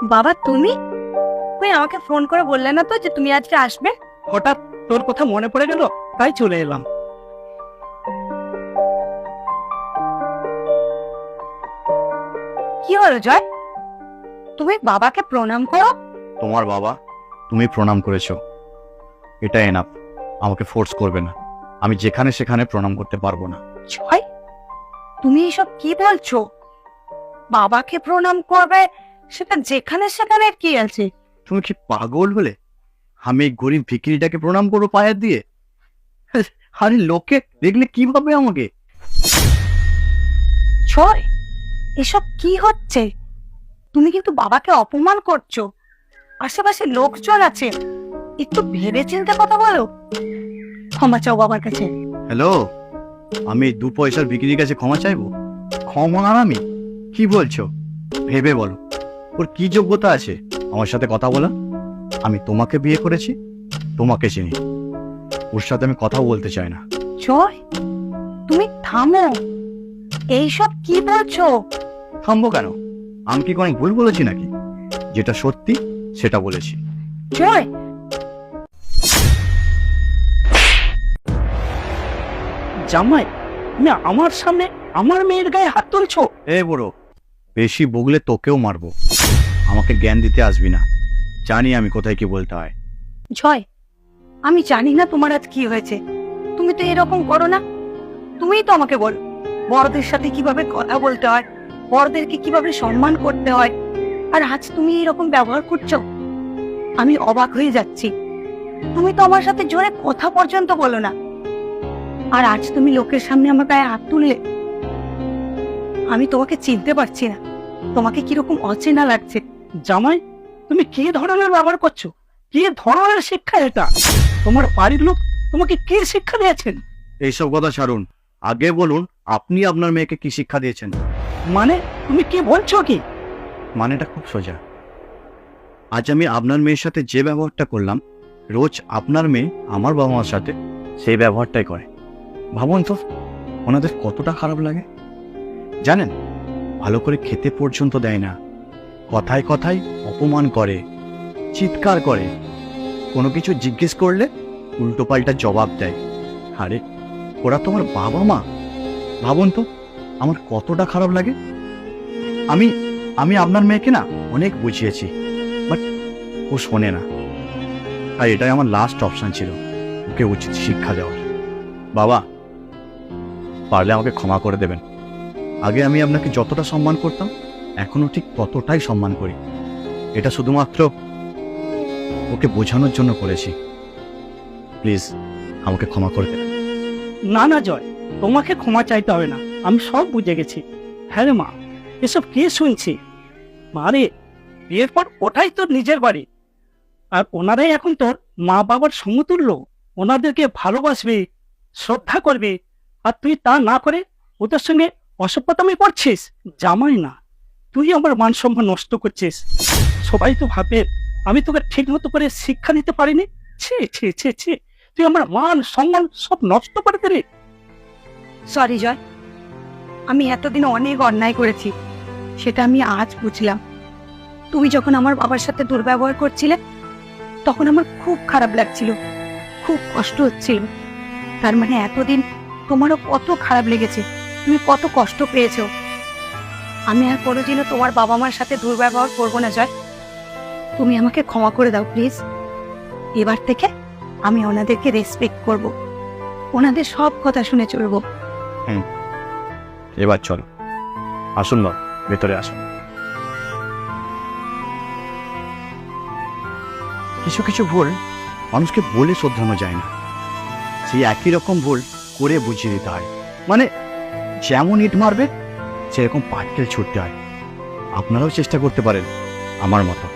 বাবা তুমি কই আমাকে ফোন করে বললে না তো যে তুমি আজকে আসবে? হঠাৎ তোর কথা মনে পড়ে গেল, তাই চলে এলাম। কি হলো জয়, তুমি বাবাকে প্রণাম করো? তোমার বাবা, তুমি প্রণাম করেছো, এটা এনাফ। আমাকে ফোর্স করবে না, আমি যেখানে সেখানে প্রণাম করতে পারবো না। জয়, তুমি এসব কি বলছো? বাবাকে প্রণাম করবে, সেটা যেখানে সেখানে কি আছে? তুমি কি পাগল হলে? আমি এই গরিব ভিখিরিটাকে প্রণাম করবো পায়ের দিয়ে? আরে লোকে দেখলে কি ভাবে আমাকে? জয়, এসব কি হচ্ছে? তুমি কিন্তু বাবাকে অপমান করছো। আশেপাশে লোকজন আছে, একটু ভেবে চিন্তে কথা বলো। ক্ষমা চাও বাবার কাছে। হ্যালো, আমি 2 পয়সার ভিখিরির কাছে ক্ষমা চাইবো? ক্ষমা আর আমি? কি বলছো? ভেবে বলো, ওর কি যোগ্যতা আছে আমার সাথে কথা বলা? আমি তোমাকে বিয়ে করেছি, তোমাকে চিনি, ওর সাথে আমি কথা বলতে চাই না। জয়, তুমি থামো, এইসব কি বলছো? থামবো কেন? আমি কি কোনো ভুল বলেছি নাকি? যেটা সত্যি সেটা বলেছি। জয়, জামাই, তুমি আমার সামনে আমার মেয়ের গায়ে হাত তুলছো? এ বুড়ো, বেশি বগলে তোকেও মারবো। আমাকে জ্ঞান দিতে আসবি না, জানি আমি কোথায় কি বলতে হয়। জয়, আমি জানি না তোমার আজ কি হয়েছে, তুমি তো এরকম করো না। তুমিই তো আমাকে বলো বড়দের সাথে কিভাবে কথা বলতে হয়, বড়দেরকে কিভাবে সম্মান করতে হয়, আর আজ তুমি এরকম ব্যবহার করছো। আমি অবাক হয়ে যাচ্ছি। তুমি তো আমার সাথে জোরে কথা পর্যন্ত বলো না, আর আজ তুমি লোকের সামনে আমার গায়ে হাত তুললে। আমি তোমাকে চিনতে পারছি না, তোমাকে কিরকম অচেনা লাগছে। জামাই, তুমি কি ধরনের ব্যবহার করছো? কি ধরনের শিক্ষা এটা? তোমার বাড়ির লোক তোমাকে কি শিক্ষা দিয়েছেন? এইসব কথা ছাড়ুন, আগে বলুন আপনি আপনার মেয়েকে কি শিক্ষা দিয়েছেন? মানে তুমি কি বলছো কি? মানেটা খুব সোজা। আজ আমি আপনার মেয়ের সাথে যে ব্যবহারটা করলাম, রোজ আপনার মেয়ে আমার বাবা মার সাথে সেই ব্যবহারটাই করে। ভাবুন তো ওনাদের কতটা খারাপ লাগে। জানেন, ভালো করে খেতে পর্যন্ত দেয় না, কথায় কথায় অপমান করে, চিৎকার করে, কোনো কিছু জিজ্ঞেস করলে উল্টোপাল্টা জবাব দেয়। আরে ওরা তোমার বাবা মা, ভাবুন তো আমার কতটা খারাপ লাগে। আমি আমি আপনার মেয়েকে না অনেক বুঝিয়েছি, বাট ও শোনে না। আর এটাই আমার লাস্ট অপশন ছিল, ওকে উচিত শিক্ষা দেওয়ার। বাবা, পারলে আমাকে ক্ষমা করে দেবেন। আগে আমি আপনাকে যতটা সম্মান করতাম, এখনো ঠিক ততটাই সম্মান করি। এটা শুধুমাত্র ওকে বোঝানোর জন্য করেছি। প্লিজ আমাকে ক্ষমা করে দেবেন। না না জয়, তোমাকে ক্ষমা চাইতে হবে না, আমি সব বুঝে গেছি। হ্যাঁ রে মা, এসব কে শুনছি? মারে, বিয়ের পর ওটাই তোর নিজের বাড়ি, আর ওনারাই এখন তোর মা বাবার সমতুল্য। ওনাদেরকে ভালোবাসবে, শ্রদ্ধা করবে, আর তুই তা না করে ওদের সঙ্গে অসভ্যতামি করছিস। জামাই না, তুই আমার মান সম্মান নষ্ট করছিস। সবাই তো ভাবে আমি তোকে ঠিক মতো করে শিক্ষা দিতে পারিনি। ছি ছি ছি ছি, তুই আমার মান সম্মান সব নষ্ট করে দিলি। সরি জয়, আমি এতদিন অনেক অন্যায় করেছি, সেটা আমি আজ বুঝলাম। তুমি যখন আমার বাবার সাথে দুর্ব্যবহার করছিলে, তখন আমার খুব খারাপ লাগছিল, খুব কষ্ট হচ্ছিল। তার মানে এতদিন তোমারও কত খারাপ লেগেছে, তুমি কত কষ্ট পেয়েছো। আমি আর কোনোদিনও তোমার বাবা মার সাথে দুর্ব্যবহার করবো না জয়, তুমি আমাকে ক্ষমা করে দাও প্লিজ। এবার থেকে আমি ওনাদেরকে রেসপেক্ট করব, ওনাদের সব কথা শুনে চলবো। এবার চলো, আসুন না, ভেতরে আসুন। কিছু কিছু ভুল মানুষকে বলে শোধরানো যায় না, সেই একই রকম ভুল করে বুঝিয়ে দিতে হয়। মানে যেমন ইট মারবে সেরকম পাটকেল ছুটতে হয়। আপনারাও চেষ্টা করতে পারেন আমার মতো।